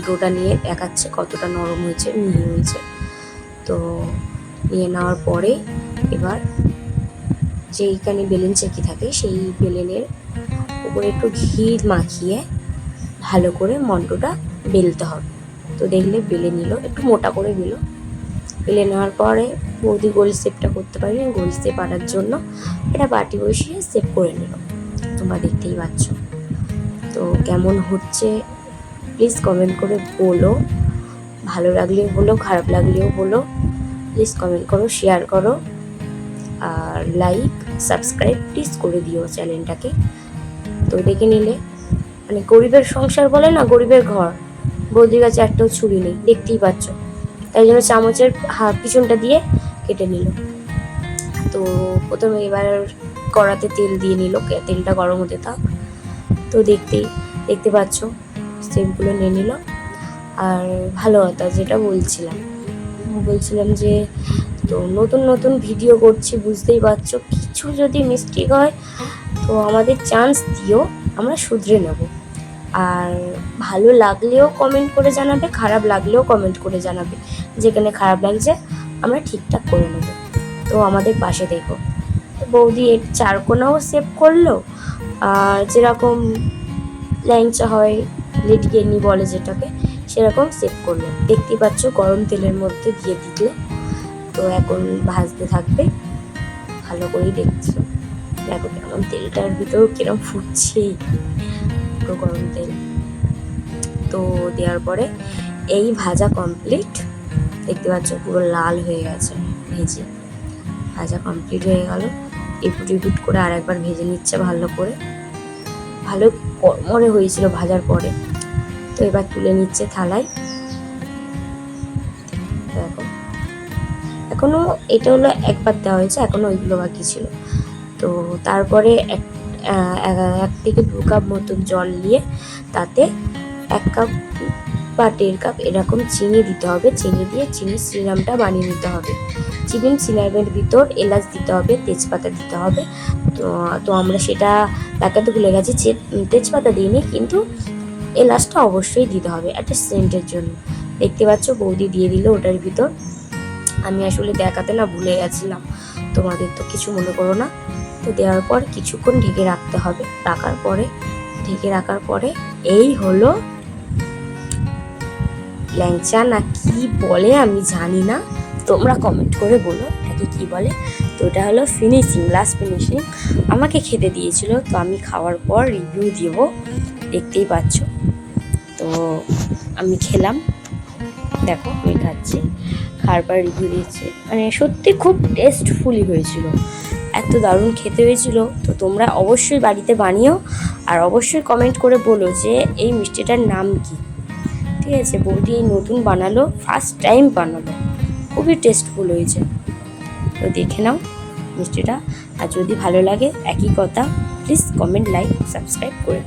ডোটা নিয়ে দেখাচ্ছে কতটা নরম হয়েছে, মিহি হয়েছে। তো নিয়ে নেওয়ার পরে এবার যেইখানে বেলেন চেকি থাকে সেই বেলেনের উপরে একটু ঘি মাখিয়ে ভালো করে মন্ডটা বেলতে হবে। তো দেখলে বেলে নিল, একটু মোটা করে বেলে নেওয়ার পরে বৌদি গোল শেপটা করতে পারিনি, গোল শেপ আনার জন্য এটা বাটি বসিয়ে শেপ করে নিল। তোমরা দেখতেই পাচ্ছ। তো কেমন হচ্ছে প্লিজ কমেন্ট করে বলো, ভালো লাগলেও বলো, খারাপ লাগলেও বলো। প্লিজ কমেন্ট করো, শেয়ার করো, আর লাইক সাবস্ক্রাইব প্লিজ করে দিও চ্যানেলটাকে। তো দেখে নিলে মানে গরিবের সংসার বলে না, গরিবের ঘর। বৌদির কাছে একটাও ছুরি নেই, দেখতেই পাচ্ছ। তাই জন্য চামচের পিছনটা দিয়ে কেটে নিল। তো প্রথমে এবার কড়াতে তেল দিয়ে নিল, তেলটা গরম হতে থাক। তো দেখতে পাচ্ছ স্টেপগুলো নিয়ে নিল। আর ভালো কথা যেটা বলছিলাম যে তো নতুন ভিডিও করছি, বুঝতেই পারছো, কিছু যদি মিস্টেক হয় তো আমাদের চান্স দিও, আমরা শুধরে নেব। আর ভালো লাগলেও কমেন্ট করে জানাবে, খারাপ লাগলেও কমেন্ট করে জানাবে। যেখানে খারাপ লাগছে আমরা ঠিকঠাক করে নেব। তো আমাদের পাশে দেখো। বৌদি এর চারকোনাও সেভ করলো, আর যেরকম ল্যাংচা হয়, লেডিকেনি বলে যেটাকে, সেরকম সেভ করলো। দেখতেই পাচ্ছ গরম তেলের মধ্যে দিয়ে দিল। তো এখন ভাজতে থাকবে, ভালো করেই দেখছো। দেখো কেমন তেলটার ভিতর কিরম ফুটছে, পুরো গরম তেল। তো দেওয়ার পরে এই ভাজা কমপ্লিট। দেখতে পাচ্ছ পুরো লাল হয়ে গেছে ভেজে, ভাজা কমপ্লিট হয়ে গেল। এপুট করে আর একবার ভেজে নিচ্ছে ভালো করে, ভালো কড়মড়ে হয়েছিল ভাজার পরে। তো এবার তুলে নিচ্ছে থালায়। দেখো এখনো এটা হলো একবার দেওয়া হয়েছে, এখনো ওইগুলো বাকি ছিল। তো তারপরে 1 থেকে 2 কাপ মতো জল নিয়ে তাতে 1 কাপ বা 1.5 কাপ এরকম চিনি দিতে হবে। চিনি দিয়ে চিনির সিরামটা বানিয়ে নিতে হবে। চিনির সিরামের ভিতর এলাচ দিতে হবে, তেজপাতা দিতে হবে। তো আমরা সেটা দেখাতে ভুলে গেছি, তেজপাতা দিইনি, কিন্তু এলাচটা অবশ্যই দিতে হবে একটা সেন্টের জন্য। দেখতে পাচ্ছ বৌদি দিয়ে দিল ওটার ভিতর। আমি আসলে দেখাতে না ভুলে গেছিলাম, তোমাদের তো কিছু মনে করো না। তো দেওয়ার পর কিছুক্ষণ ঢেকে রাখতে হবে। ঢেকে রাখার পরে এই হলো ল্যাংচা, না কি বলে আমি জানি না, তোমরা কমেন্ট করে বলো এটাকে কি বলে। তো এটা হলো ফিনিশিং, লাস্ট ফিনিশিং। আমাকে খেতে দিয়েছিল, তো আমি খাওয়ার পর রিভিউ দেব, দেখতেই পাচ্ছ। তো আমি খেলাম, দেখো আমি খাচ্ছি, খাওয়ার পর রিভিউ দিচ্ছি। মানে সত্যি খুব টেস্টফুলি হয়েছিল, এত দারুণ খেতে হয়েছিল। তো তোমরা অবশ্যই বাড়িতে বানিও, আর অবশ্যই কমেন্ট করে বলো যে এই মিষ্টিটার নাম কি। ঠিক আছে, বৌদি এই নতুন বানালো, ফার্স্ট টাইম বানালো, খুবই টেস্টফুল হয়েছে। তো দেখে নাও মিষ্টিটা, আর যদি ভালো লাগে একই কথা, প্লিজ কমেন্ট, লাইক, সাবস্ক্রাইব করে